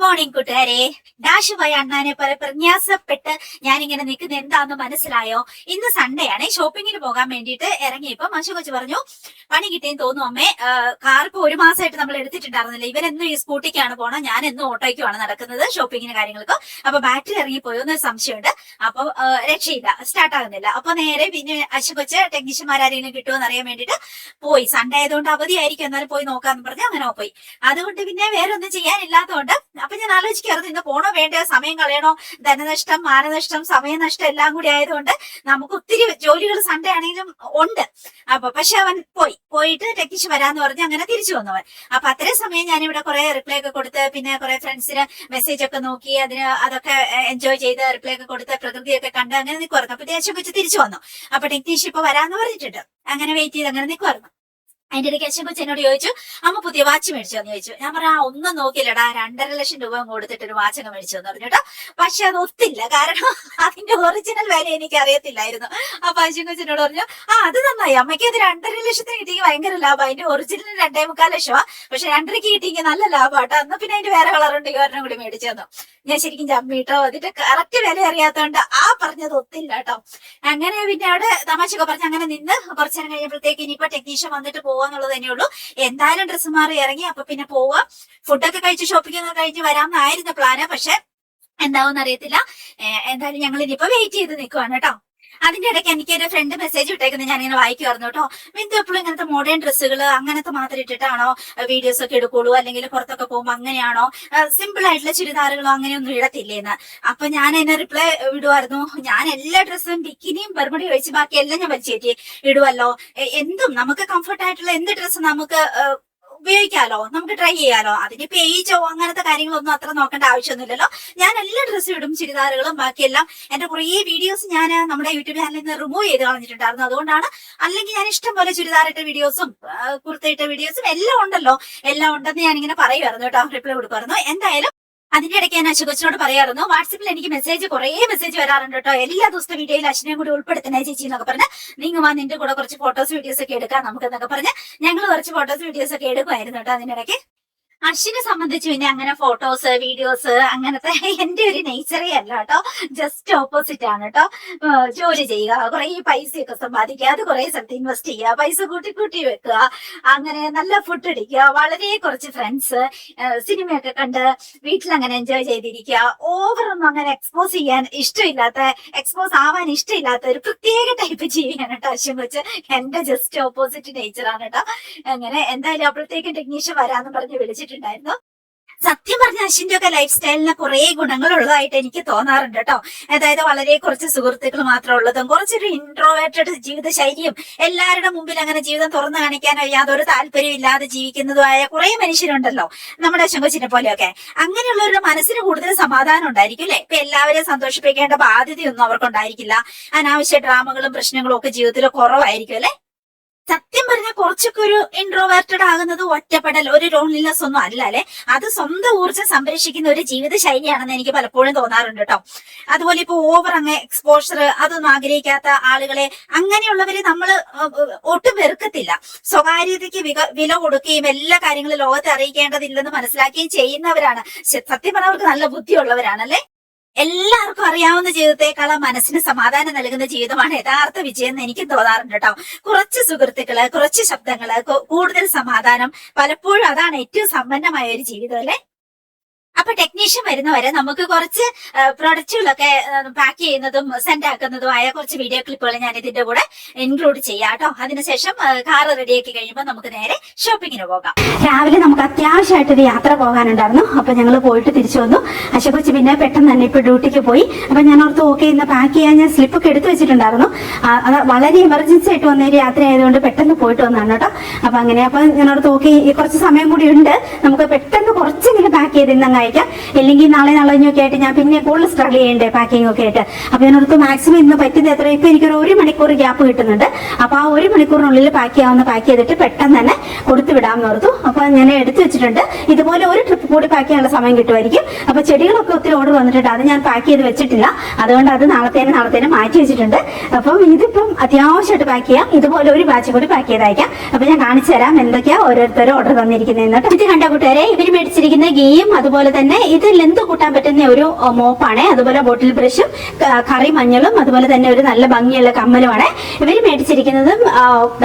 Morning കൂട്ടുകാരെ. ഡാഷുമായി അണ്ണാനെ പോലെ പ്രന്യാസപ്പെട്ട് ഞാനിങ്ങനെ നിൽക്കുന്ന എന്താന്ന് മനസ്സിലായോ? ഇന്ന് സൺഡേ ആണ്. ഷോപ്പിങ്ങിന് പോകാൻ വേണ്ടിയിട്ട് ഇറങ്ങിയപ്പോ മശു കൊച്ചു പറഞ്ഞു പണി കിട്ടിയെന്ന് തോന്നുന്നു അമ്മേ. കാർ ഇപ്പൊ ഒരു മാസമായിട്ട് നമ്മൾ എടുത്തിട്ടുണ്ടായിരുന്നില്ല. ഇവരെന്നും ഈ സ്കൂട്ടിക്കാണ് പോണം, ഞാൻ എന്നും ഓട്ടോയ്ക്കുമാണ് നടക്കുന്നത് ഷോപ്പിങ്ങിന് കാര്യങ്ങൾക്ക്. അപ്പൊ ബാറ്ററി ഇറങ്ങിപ്പോയോ എന്നൊരു സംശയമുണ്ട്. അപ്പൊ രക്ഷയില്ല, സ്റ്റാർട്ട് ആകുന്നില്ല. അപ്പൊ നേരെ പിന്നെ അശു കൊച്ച് ടെക്നീഷ്യന്മാരെങ്കിലും കിട്ടുമോ എന്ന് അറിയാൻ വേണ്ടിയിട്ട് പോയി. സൺഡേ ആയതുകൊണ്ട് അവധിയായിരിക്കും, എന്നാലും പോയി നോക്കാന്ന് പറഞ്ഞ് അങ്ങനെ പോയി. അതുകൊണ്ട് പിന്നെ വേറെ ഒന്നും ചെയ്യാനില്ലാത്തതുകൊണ്ട് അപ്പൊ ഞാൻ ആലോചിക്കാറുണ്ട് ഇന്ന് പോണോ വേണ്ടയോ, സമയം കളയണോ, ധനനഷ്ടം, മാനനഷ്ടം, സമയനഷ്ടം എല്ലാം കൂടി ആയതുകൊണ്ട് നമുക്ക് ഒത്തിരി ജോലികൾ സൺഡേ ആണെങ്കിലും ഉണ്ട്. അപ്പൊ പക്ഷെ അവൻ പോയിട്ട് ടെക്നീഷ്യൻ വരാന്ന് പറഞ്ഞ് അങ്ങനെ തിരിച്ചു വന്നവൻ. അപ്പൊ അത്രയും സമയം ഞാനിവിടെ കുറെ റിപ്ലൈ ഒക്കെ കൊടുത്ത് പിന്നെ കുറെ ഫ്രണ്ട്സിന് മെസ്സേജ് ഒക്കെ നോക്കി അതൊക്കെ എൻജോയ് ചെയ്ത് റിപ്ലൈ ഒക്കെ കൊടുത്ത് പ്രകൃതിയൊക്കെ കണ്ട് അങ്ങനെ നിൽക്കുമായിരുന്നു. അപ്പൊ ദേശം വെച്ച് തിരിച്ചു വന്നു. അപ്പൊ ടെക്നീഷ്യൻ ഇപ്പൊ വരാന്ന് പറഞ്ഞിട്ടുണ്ട്. അങ്ങനെ വെയിറ്റ് ചെയ്ത് അങ്ങനെ നിൽക്കുമായിരുന്നു. അതിന്റെ ഇടയ്ക്ക് അച്ഛൻ കൊച്ചു എന്നോട് ചോദിച്ചു അമ്മ പുതിയ വാച്ച് മേടിച്ചോന്ന് ചോദിച്ചു. ഞാൻ പറഞ്ഞ ഒന്നും നോക്കില്ലടാ, 2.5 ലക്ഷം രൂപ കൊടുത്തിട്ട് ഒരു വാച്ചൊക്കെ മേടിച്ചോന്ന് പറഞ്ഞിട്ടോ. പക്ഷെ അത് ഒത്തില്ല, കാരണം അതിന്റെ ഒറിജിനൽ വില എനിക്ക് അറിയത്തില്ലായിരുന്നു. അപ്പൊ അച്ഛൻ കൊച്ചിനോട് പറഞ്ഞു അത് നന്നായി, അമ്മയ്ക്ക് അത് 2.5 ലക്ഷത്തിന് കിട്ടിയെങ്കിൽ ഭയങ്കര ലാഭം. അതിന്റെ ഒറിജിനൽ 2.25 ലക്ഷമാ, പക്ഷെ 2.5 കിട്ടിയെങ്കിൽ നല്ല ലാഭമാട്ടോ. അന്ന് പിന്നെ അതിന്റെ വേറെ കളറുണ്ട്, ഒരെണ്ണം കൂടി മേടിച്ചു തന്നു. ഞാൻ ശരിക്കും ചമ്മിട്ടോ, അതിന്റെ കറക്റ്റ് വില അറിയാത്തോണ്ട് പറഞ്ഞത് ഒത്തില്ല കേട്ടോ. അങ്ങനെ പിന്നെ അവിടെ തമാശയൊക്കെ പറഞ്ഞ് അങ്ങനെ നിന്ന് കുറച്ചു നേരം കഴിഞ്ഞപ്പോഴത്തേക്ക് ഇനിയിപ്പോ ടെക്നീഷ്യൻ വന്നിട്ട് പോവാന്നുള്ളത് തന്നെയുള്ളൂ. എന്തായാലും ഡ്രസ്സ് മാറി ഇറങ്ങി. അപ്പൊ പിന്നെ പോവാം, ഫുഡൊക്കെ കഴിച്ച് ഷോപ്പിംഗ് ഒക്കെ കഴിഞ്ഞ് വരാമെന്നായിരുന്നു പ്ലാന്. പക്ഷെ എന്താവും അറിയത്തില്ല. എന്തായാലും ഞങ്ങൾ ഇനിയിപ്പോ വെയിറ്റ് ചെയ്ത് നിൽക്കുവാണ് കേട്ടോ. അതിന്റെ ഇടയ്ക്ക് എനിക്ക് എന്റെ ഫ്രണ്ട് മെസ്സേജ് ഇട്ടേക്കുന്നത് ഞാനിങ്ങനെ വായിക്കുമായിരുന്നു കേട്ടോ. ബിന്ദു എപ്പോഴും ഇങ്ങനത്തെ മോഡേൺ ഡ്രസ്സുകൾ അങ്ങനത്തെ മാത്രം ഇട്ടിട്ടാണോ വീഡിയോസ് ഒക്കെ എടുക്കുള്ളൂ, അല്ലെങ്കിൽ പുറത്തൊക്കെ പോകുമ്പോൾ അങ്ങനെയാണോ, സിമ്പിൾ ആയിട്ടുള്ള ചുരിദാറുകളോ അങ്ങനെയൊന്നും ഇടത്തില്ലേന്ന്. അപ്പൊ ഞാൻ എന്നെ റിപ്ലൈ വിടുമായിരുന്നു. ഞാൻ എല്ലാ ഡ്രസ്സും ബിക്കിനിയും ബർമുടി ഒഴിച്ച് ബാക്കി എല്ലാം ഞാൻ വലിച്ചേറ്റി ഇടുവല്ലോ. എന്തും നമുക്ക് കംഫർട്ട് ആയിട്ടുള്ള എന്ത് ഡ്രസ്സും നമുക്ക് ഉപയോഗിക്കാലോ, നമുക്ക് ട്രൈ ചെയ്യാലോ. അതിനിപ്പോ ഏജോ അങ്ങനത്തെ കാര്യങ്ങളൊന്നും അത്ര നോക്കേണ്ട ആവശ്യമൊന്നുമില്ലല്ലോ. ഞാൻ എല്ലാ ഡ്രസ്സും ഇടും, ചുരിദാറുകളും ബാക്കിയെല്ലാം. എന്റെ കുറേ വീഡിയോസ് ഞാൻ നമ്മുടെ യൂട്യൂബ് ചാനലിൽ നിന്ന് റിമൂവ് ചെയ്ത് കളഞ്ഞിട്ടുണ്ടായിരുന്നു. അതുകൊണ്ടാണ്. അല്ലെങ്കിൽ ഞാൻ ഇഷ്ടം പോലെ ചുരിദാറിട്ട വീഡിയോസും കുർത്തയിട്ട വീഡിയോസും എല്ലാം ഉണ്ടല്ലോ, എല്ലാം ഉണ്ടെന്ന് ഞാനിങ്ങനെ പറയുമായിരുന്നു കേട്ടോ, റിപ്ലൈ കൊടുക്കുമായിരുന്നു. എന്തായാലും അതിന്റെ ഇടയ്ക്ക് ഞാൻ അശുകൊച്ചിനോട് പറയാറുന്നു, വാട്സപ്പിൽ എനിക്ക് കുറേ മെസ്സേജ് വരാറുണ്ട് കേട്ടോ. എല്ലാ ദിവസത്തെ വീഡിയോയിൽ അശ്വിനെയും കൂടി ഉൾപ്പെടുത്തണേ ചേച്ചി എന്നൊക്കെ പറഞ്ഞ്, നിങ്ങൾ വാ നിന്റെ കൂടെ കുറച്ച് ഫോട്ടോസ് വീഡിയോസ് ഒക്കെ എടുക്കാം നമുക്ക് എന്നൊക്കെ പറഞ്ഞ് ഞങ്ങൾ കുറച്ച് ഫോട്ടോസ് വീഡിയോസ് ഒക്കെ എടുക്കുമായിരുന്നു കേട്ടോ. അതിന്റെ ഇടയ്ക്ക് അശ്വിനെ സംബന്ധിച്ച് പിന്നെ അങ്ങനെ ഫോട്ടോസ് വീഡിയോസ് അങ്ങനത്തെ എന്റെ ഒരു നേച്ചറേ അല്ല കേട്ടോ. ജസ്റ്റ് ഓപ്പോസിറ്റ് ആണ് കേട്ടോ. ജോലി ചെയ്യുക, കുറെ പൈസയൊക്കെ സമ്പാദിക്കുക, അത് കുറെ സ്ഥലത്ത് ഇൻവെസ്റ്റ് ചെയ്യുക, പൈസ കൂട്ടി വെക്കുക, അങ്ങനെ നല്ല ഫുഡ് അടിക്കുക, വളരെ കുറച്ച് ഫ്രണ്ട്സ്, സിനിമയൊക്കെ കണ്ട് വീട്ടിൽ അങ്ങനെ എൻജോയ് ചെയ്തിരിക്കുക. ഓവറൊന്നും അങ്ങനെ എക്സ്പോസ് ആവാൻ ഇഷ്ടമില്ലാത്ത ഒരു പ്രത്യേക ടൈപ്പ് ജീവിയാണ് കേട്ടോ അശ്വിൻ വെച്ച്. എന്റെ ജസ്റ്റ് ഓപ്പോസിറ്റ് നേച്ചറാണ് കേട്ടോ. അങ്ങനെ എന്തായാലും അപ്പോഴത്തേക്കും ടെക്നീഷ്യൻ വരാന്ന് പറഞ്ഞ് വിളിച്ചിട്ടുണ്ടായിരുന്നു. സത്യം പറഞ്ഞ അശ്വിന്റെ ഒക്കെ ലൈഫ് സ്റ്റൈലിന് കുറെ ഗുണങ്ങൾ ഉള്ളതായിട്ട് എനിക്ക് തോന്നാറുണ്ട് കേട്ടോ. അതായത് വളരെ കുറച്ച് സുഹൃത്തുക്കൾ മാത്രം ഉള്ളതും, കുറച്ചൊരു ഇൻട്രോവേർട്ടഡ് ജീവിതശൈലിയും, എല്ലാവരുടെ മുമ്പിൽ അങ്ങനെ ജീവിതം തുറന്നു കാണിക്കാനോ യാതൊരു താല്പര്യം ഇല്ലാതെ ജീവിക്കുന്നതുമായ കുറെ മനുഷ്യരുണ്ടല്ലോ നമ്മുടെ അശ്വകൊച്ചിനെ പോലെയൊക്കെ. അങ്ങനെയുള്ളവരുടെ മനസ്സിന് കൂടുതൽ സമാധാനം ഉണ്ടായിരിക്കും അല്ലെ. ഇപ്പൊ എല്ലാവരെയും സന്തോഷിപ്പിക്കേണ്ട ബാധ്യതയൊന്നും അവർക്കുണ്ടായിരിക്കില്ല. അനാവശ്യ ഡ്രാമകളും പ്രശ്നങ്ങളും ഒക്കെ ജീവിതത്തിൽ കുറവായിരിക്കും അല്ലെ. സത്യം പറഞ്ഞാൽ കുറച്ചൊക്കെ ഒരു ഇൻട്രോവേർട്ടഡ് ആകുന്നത് ഒറ്റപ്പെടൽ, ഒരു ലോൺലിനെസ് ഒന്നും അല്ല അല്ലെ. അത് സ്വന്തം ഊർജ്ജം സംരക്ഷിക്കുന്ന ഒരു ജീവിത ശൈലിയാണെന്ന് എനിക്ക് പലപ്പോഴും തോന്നാറുണ്ട് കേട്ടോ. അതുപോലെ ഇപ്പൊ ഓവർ അങ്ങ് എക്സ്പോഷർ അതൊന്നും ആഗ്രഹിക്കാത്ത ആളുകളെ, അങ്ങനെയുള്ളവരെ നമ്മൾ ഒട്ടും വെറുക്കത്തില്ല. സ്വകാര്യതയ്ക്ക് വില കൊടുക്കുകയും എല്ലാ കാര്യങ്ങളും ലോകത്തെ അറിയിക്കേണ്ടതില്ലെന്ന് മനസ്സിലാക്കുകയും ചെയ്യുന്നവരാണ്. സത്യം പറഞ്ഞാൽ അവർക്ക് നല്ല ബുദ്ധിയുള്ളവരാണല്ലേ. എല്ലാവർക്കും അറിയാവുന്ന ജീവിതത്തെക്കാളും മനസ്സിന് സമാധാനം നൽകുന്ന ജീവിതമാണ് യഥാർത്ഥ വിജയം എന്ന് എനിക്കും തോന്നാറുണ്ട് കേട്ടോ. കുറച്ച് സുഹൃത്തുക്കള്, കുറച്ച് ശബ്ദങ്ങള്, കൂടുതൽ സമാധാനം, പലപ്പോഴും അതാണ് ഏറ്റവും സമ്പന്നമായ ഒരു ജീവിതം അല്ലെ. അപ്പൊ ടെക്നീഷ്യൻ വരുന്നവരെ നമുക്ക് കുറച്ച് പ്രൊഡക്റ്റുകളൊക്കെ പാക്ക് ചെയ്യുന്നതും സെൻഡ് ആക്കുന്നതുമായ കുറച്ച് വീഡിയോ ക്ലിപ്പുകൾ ഞാൻ ഇതിന്റെ കൂടെ ഇൻക്ലൂഡ് ചെയ്യാം കേട്ടോ. അതിനുശേഷം കാറ് റെഡിയാക്കി കഴിയുമ്പോൾ നമുക്ക് നേരെ ഷോപ്പിങ്ങിന് പോകാം. രാവിലെ നമുക്ക് അത്യാവശ്യമായിട്ടൊരു യാത്ര പോകാനുണ്ടായിരുന്നു. അപ്പൊ ഞങ്ങൾ പോയിട്ട് തിരിച്ചു വന്നു. അശുകൊച്ച് പിന്നെ പെട്ടെന്ന് തന്നെ ഇപ്പൊ ഡ്യൂട്ടിക്ക് പോയി. അപ്പൊ ഞാൻ ഓർത്ത് ഓക്കെ ഇന്ന് പാക്ക് ചെയ്യാൻ ഞാൻ സ്ലിപ്പൊക്കെ എടുത്തു വെച്ചിട്ടുണ്ടായിരുന്നു. അത് വളരെ എമർജൻസി ആയിട്ട് വന്ന ഒരു യാത്ര ആയതുകൊണ്ട് പെട്ടെന്ന് പോയിട്ട് വന്നതാണ് കേട്ടോ. അപ്പൊ ഞാൻ ഓർത്ത് ഓക്കെ കുറച്ച് സമയം കൂടി ഉണ്ട്, നമുക്ക് പെട്ടെന്ന് കുറച്ചെങ്കിലും പാക്ക് ചെയ്ത് ഇന്നങ്ങ് ഇല്ലെങ്കിൽ നാളെ കഴിഞ്ഞൊക്കെ ആയിട്ട് ഞാൻ പിന്നെ കൂടുതൽ സ്ട്രഗിൾ ചെയ്യണ്ടേ പാക്കിംഗ് ഒക്കെ ആയിട്ട്. അപ്പൊ ഞാനോർത്ത് മാക്സിമം ഇന്ന് പറ്റുന്ന എത്ര, ഇപ്പൊ എനിക്കൊരു 1 മണിക്കൂർ ഗ്യാപ്പ് കിട്ടുന്നുണ്ട്. അപ്പൊ ആ 1 മണിക്കൂറിനുള്ളിൽ പാക്ക് ചെയ്തിട്ട് പെട്ടെന്ന് തന്നെ കൊടുത്തു വിടാമെന്ന് ഓർത്തു. അപ്പൊ ഞാൻ എടുത്തു വെച്ചിട്ടുണ്ട്. ഇതുപോലെ ഒരു ട്രിപ്പ് കൂടി പാക്ക് ചെയ്യാനുള്ള സമയം കിട്ടുമായിരിക്കും. അപ്പൊ ചെടികളൊക്കെ ഒത്തിരി ഓർഡർ വന്നിട്ടുണ്ട്, അത് ഞാൻ പാക്ക് ചെയ്ത് വെച്ചിട്ടില്ല. അതുകൊണ്ട് അത് നാളത്തേനെ മാറ്റി വെച്ചിട്ടുണ്ട്. അപ്പം ഇതിപ്പം അത്യാവശ്യമായിട്ട് പാക്ക് ചെയ്യാം. ഇതുപോലെ ഒരു ബാച്ച് കൂടി പാക്ക് ചെയ്ത് അയക്കാം. അപ്പൊ ഞാൻ കാണിച്ചു തരാം എന്തൊക്കെയാ ഓരോരുത്തരും ഓർഡർ തന്നിരിക്കുന്നത്. ഇത് കണ്ട കൂട്ടുകാരെ, ഇവര് മേടിച്ചിരിക്കുന്ന ഗീയും ഗീയും അതുപോലെ തന്നെ ഇത് ലെന്ത് കൂട്ടാൻ പറ്റുന്ന ഒരു മോപ്പാണ്. അതുപോലെ ബോട്ടിൽ ബ്രഷും കറി മഞ്ഞളും അതുപോലെ തന്നെ ഒരു നല്ല ഭംഗിയുള്ള കമ്മലുമാണ്. ഇവർ മേടിച്ചിരിക്കുന്നതും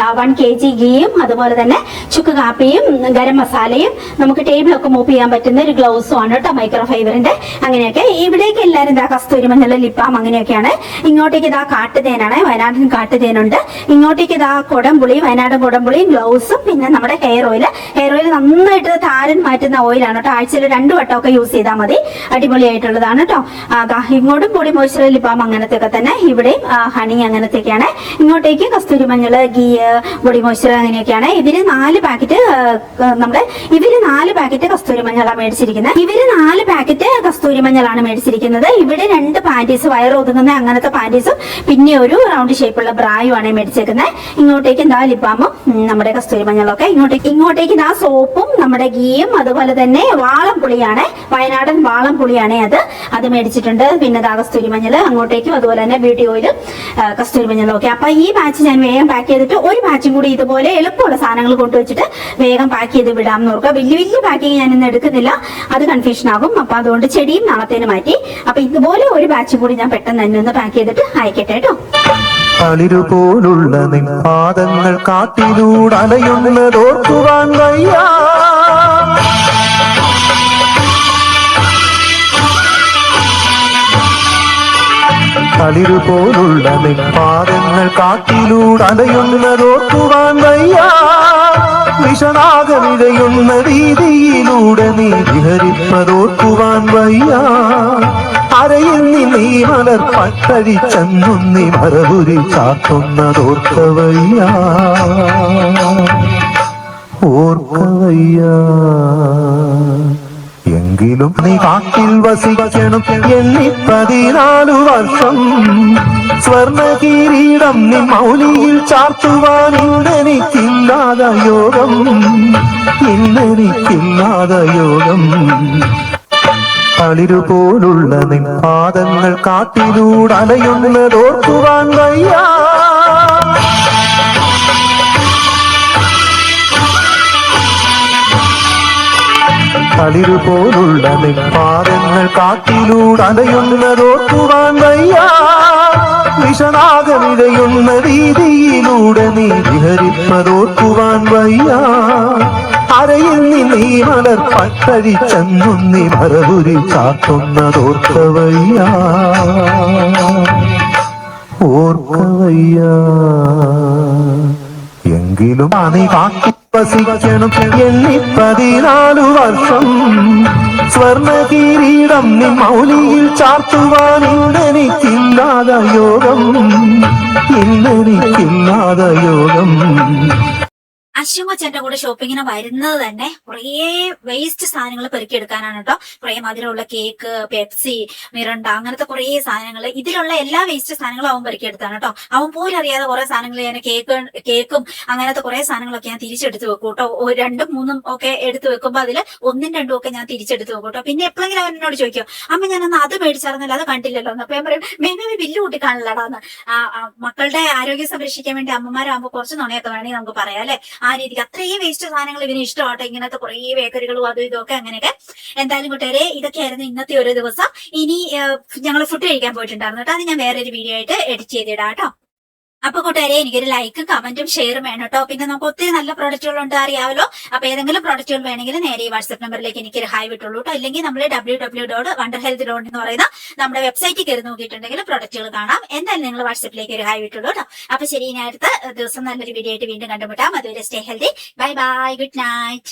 1 kg ഗീയും അതുപോലെ തന്നെ ചുക്ക് കാപ്പിയും ഗരം മസാലയും നമുക്ക് ടേബിളൊക്കെ മൂവ് ചെയ്യാൻ പറ്റുന്ന ഒരു ഗ്ലൗസും ആണ് കേട്ടോ, മൈക്രോ ഫൈബറിന്റെ. അങ്ങനെയൊക്കെ ഇവിടേക്ക് എല്ലാവരും ഇതാ കസ്തൂരി മഞ്ഞൾ ലിപ്പാം അങ്ങനെയൊക്കെയാണ്. ഇങ്ങോട്ടേക്ക് ഇതാ കാട്ടുതേനാണ്, വയനാടൻ കാട്ടുതേനുണ്ട്. ഇങ്ങോട്ടേക്ക് ഇതാ കൊടംപുളി, വയനാടൻ കൊടംപുളി, ഗ്ലൗസും പിന്നെ നമ്മുടെ ഹെയർ ഓയിൽ നന്നായിട്ട് താരൻ മാറ്റുന്ന ഓയിലാണ് കേട്ടോ. ആഴ്ചയിൽ 2 വട്ടമൊക്കെ യൂസ് ചെയ്താൽ മതി, അടിപൊളിയായിട്ടുള്ളതാണ് കേട്ടോ. ഇങ്ങോട്ടും ബോഡി മോയ്സ്ചറൈസർ ലിപ്പാം അങ്ങനത്തെ ഒക്കെ തന്നെ, ഇവിടെയും ഹണി അങ്ങനത്തെയൊക്കെയാണ്. ഇങ്ങോട്ടേക്ക് കസ്തൂരി മഞ്ഞൾ, ഗീ, ബോഡി മോയ്സ്ചറൈസർ അങ്ങനെയൊക്കെയാണ്. ഇവര് 4 പാക്കറ്റ് കസ്തൂരി മഞ്ഞളാണ് മേടിച്ചിരിക്കുന്നത്. കസ്തൂരി മഞ്ഞളാണ് മേടിച്ചിരിക്കുന്നത്. ഇവിടെ 2 പാൻറ്റീസ് വയർ ഒതുങ്ങുന്ന അങ്ങനത്തെ പാൻറ്റീസും പിന്നെ ഒരു റൗണ്ട് ഷേപ്പുള്ള ബ്രായുമാണ് മേടിച്ചേക്കുന്നത്. ഇങ്ങോട്ടേക്ക് ഇതാ ലിപ്പാമും നമ്മുടെ കസ്തൂരി മഞ്ഞളൊക്കെ. ഇങ്ങോട്ടേക്ക് ഇതാ സോപ്പും നമ്മുടെ ഗീയും അതുപോലെ തന്നെ വാളംപുളിയാണ്, വയനാടൻ വാളംപുളിയാണ് അത് മേടിച്ചിട്ടുണ്ട്. പിന്നെ ഇതാ കസ്തൂരി മഞ്ഞൾ അങ്ങോട്ടേക്കും അതുപോലെ തന്നെ ബ്യൂട്ടി ഓയിലും കസ്തൂരി മഞ്ഞളും ഒക്കെ. അപ്പൊ ഈ ബാച്ച് ഞാൻ വേഗം പാക്ക് ചെയ്തിട്ട് ഒരു ബാച്ചും കൂടി ഇതുപോലെ എളുപ്പമുള്ള സാധനങ്ങൾ കൊണ്ടുവച്ചിട്ട് വേഗം പാക്ക് ചെയ്ത് വിടാം നോക്കുക. വലിയ പാക്കിങ് ഞാൻ ഇന്ന് എടുക്കുന്നില്ല, അത് കൺഫ്യൂഷൻ ആകും. അപ്പൊ അതുകൊണ്ട് ചെടിയും നാളത്തേന് മാറ്റി. അപ്പൊ ഇതുപോലെ ഒരു ബാച്ചും കൂടി ഞാൻ പെട്ടെന്ന് തന്നെ ഒന്ന് പാക്ക് ചെയ്തിട്ട് അയക്കട്ടെ കേട്ടോ. ളിരുപോലുള്ള നിൻ പാദങ്ങൾ കാട്ടിലൂടലയുന്നതോർക്കുവാൻ വയ്യ. കളിരുപോലുള്ള നിൻ പാദങ്ങൾ കാട്ടിലൂടലയുന്നതോർക്കുവാൻ വയ്യ. വിഷനാഗമിഴയുന്ന രീതിയിലൂടെ നീ വിഹരിപ്പതോർക്കുവാൻ വയ്യ. അരയിൽ നീ മലർ പട്ടഴിച്ചെന്നും നീ മരപുരി ചാത്തുന്നതോർക്കവയ്യ, ഓർക്കവയ്യ. എങ്കിലും നീ കാട്ടിൽ വസിക്കണം 14 വർഷം. സ്വർണ കിരീടം നീ മൗലിയിൽ ചാർത്തുവാൻ ഇന്നെനിക്കില്ലാത യോഗം. കളിരുപോലുള്ള നിൻ പാദങ്ങൾ കാട്ടിലൂടലയുന്നതോർക്കുവാൻ വയ്യ. കളിരുപോലുള്ള നിൻ പാദങ്ങൾ കാട്ടിലൂടലയുന്നതോർക്കുവാൻ വയ്യ. വിഷനാഗമിഴയുന്ന രീതിയിലൂടെ നീ വിഹരിപ്പതോർക്കുവാൻ വയ്യ. അരയിൽ നീ മലർ പട്ടഴിച്ചെന്നും നീ മരപുരി ചാത്തുന്നതോർക്കവയ്യ, ഓർക്കവയ്യ. എങ്കിലും നീ കാട്ടി വസിക്കണം 14 വർഷം. സ്വർണ കിരീടം നീ മൗലിയിൽ ചാർത്തുവാൻ ഇന്നെനിക്കില്ലാത യോഗം. അശ്വമച്ചന്റെ കൂടെ ഷോപ്പിങ്ങിന് വരുന്നത് തന്നെ കുറേ വേസ്റ്റ് സാധനങ്ങൾ പെറുക്കിയെടുക്കാനാണ് കേട്ടോ. കുറേ മധുരമുള്ള കേക്ക്, പെപ്സി, മിറണ്ട അങ്ങനത്തെ കുറേ സാധനങ്ങൾ, ഇതിലുള്ള എല്ലാ വേസ്റ്റ് സാധനങ്ങളും അവൻ പെറുക്കിയെടുത്താണ് കേട്ടോ. അവൻ പോലും അറിയാതെ കുറെ സാധനങ്ങൾ ഞാൻ കേക്കും അങ്ങനത്തെ കുറെ സാധനങ്ങളൊക്കെ ഞാൻ തിരിച്ചെടുത്ത് വെക്കും കേട്ടോ. 2ഉം 3ഉം ഒക്കെ എടുത്ത് വെക്കുമ്പോൾ അതിൽ 1ഉം 2ഉം ഒക്കെ ഞാൻ തിരിച്ചെടുത്ത് വെക്കും കേട്ടോ. പിന്നെ എപ്പോഴെങ്കിലും അവൻ എന്നോട് ചോദിക്കും, അമ്മ ഞാനന്ന് അത് മേടിച്ചിറങ്ങില്ല, അത് കണ്ടില്ലല്ലോ എന്ന്. അപ്പൊ ഞാൻ പറയും, മേമേ ബില്ല് കൂട്ടി കാണില്ലടാന്ന്. മക്കളുടെ ആരോഗ്യം സംരക്ഷിക്കാൻ വേണ്ടി അമ്മമാരാകുമ്പോൾ കുറച്ച് നുണയൊക്കെ വേണമെങ്കിൽ നമുക്ക് പറയാം അല്ലെ. ആ രീതിക്ക് അത്രയും വേസ്റ്റ് സാധനങ്ങൾ ഇവന് ഇഷ്ടമാട്ടോ, ഇങ്ങനത്തെ കുറേ ബേക്കറികളും അതും ഇതൊക്കെ അങ്ങനെയൊക്കെ. എന്തായാലും കൂട്ടുകാരെ, ഇതൊക്കെയായിരുന്നു ഇന്നത്തെ ഒരു ദിവസം. ഇനി ഞങ്ങൾ ഫുഡ് കഴിക്കാൻ പോയിട്ടുണ്ടായിരുന്നു കേട്ടോ. അത് ഞാൻ വേറൊരു വീഡിയോ ആയിട്ട് എഡിറ്റ് ചെയ്തിടാം കേട്ടോ. അപ്പൊ കൂട്ടുകാരെ, എനിക്കൊരു ലൈക്കും കമന്റും ഷെയറും വേണം കേട്ടോ. പിന്നെ നമുക്ക് ഒത്തിരി നല്ല പ്രോഡക്റ്റുകളുണ്ട്, അറിയാമല്ലോ. അപ്പൊ ഏതെങ്കിലും പ്രോഡക്റ്റുകൾ വേണമെങ്കിൽ നേരെ ഈ വാട്സ്ആപ്പ് നമ്പറിലേക്ക് എനിക്കൊരു ഹായ് വിട്ടുള്ളൂ കേട്ടോ. അല്ലെങ്കിൽ നമ്മൾ www.wonderhealth.in എന്ന് പറയുന്ന നമ്മുടെ വെബ്സൈറ്റിൽ കയറി നോക്കിയിട്ടുണ്ടെങ്കിൽ പ്രോഡക്റ്റുകൾ കാണാം. എന്തായാലും നിങ്ങൾ വാട്സ്ആപ്പിലേക്ക് ഒരു ഹായ് വിട്ടുള്ളൂ കേട്ടോ. അപ്പൊ ശരി, ഇനി അടുത്ത ദിവസം നല്ലൊരു വീഡിയോ ആയിട്ട് വീണ്ടും കണ്ടുമുട്ടാം. അതുവരെ stay healthy, bye bye, good night.